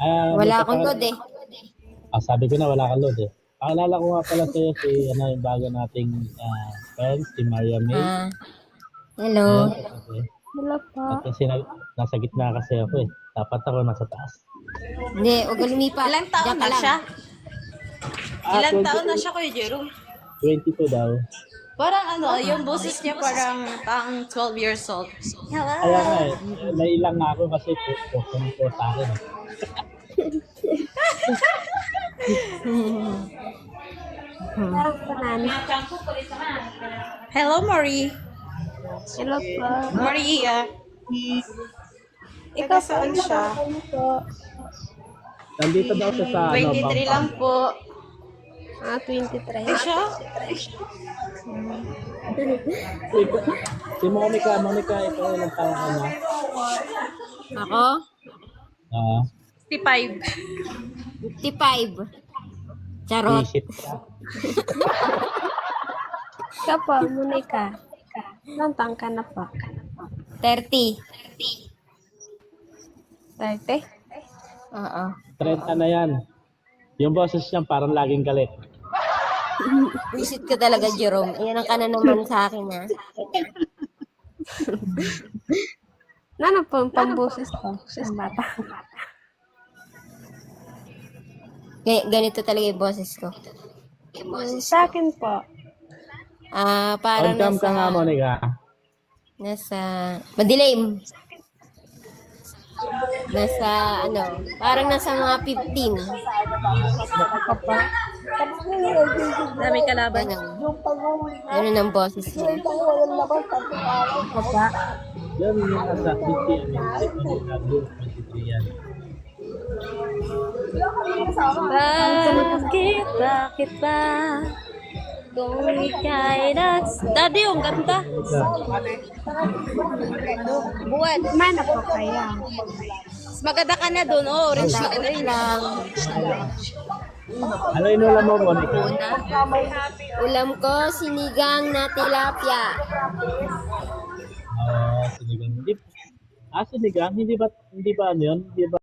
Wala May akong load eh. sabi ko na wala kang load eh. Paalala ko nga pala sa'yo si yung bago nating friend, si Maria May. Ah, hello. Ayan, kasi, Hello po. at kasi nasa gitna kasi ako eh. Dapat ako nasa taas. Hindi, huwag ka lumipat. Ilang taon Diyan ka na lang. siya? Ilang 20 taon na siya, Kuya Jerome? 22 daw. Parang yung boses niya parang 12 years old. Hello? Kaya nga eh, nailang nga ako kasi po sa akin eh. Parang panani. Hello, Marie. Hello po. Maria. Ikaw saan siya? Ano po? Nandito daw siya sa 23 lang po. 23. Ay, siya? Si Monica, ikaw ilang taon ka na? Ako? 55. 55. Charot. Isip ka. Ikaw po, Monica. Ilang taon ka na po? 30. 30? Oo. 30 na yan. Yung boses niya parang laging galit. Visit ka talaga, Jerome. Ayan ang ka na naman sa akin, ha? Ano po ang pamboses ko? Ang bata. Ganito talaga yung boses ko. Sa akin po. Parang On cam ka nga, Monica. nasa, madilim. Parang nasa mga 15. Dami kalaban. Ganun ang boses niya. Yan yung nasa 50 23 yan. Bakit ba? Kung ika'y Daddy, ang ganda. Buwan. Mana po kaya? Mas maganda ka na doon. Oh, orange na Orange lang. Ano inulam mo, Monica? Ulam ko, sinigang na tilapia. Sinigang. Sinigang? Hindi ba ano yun? Hindi ba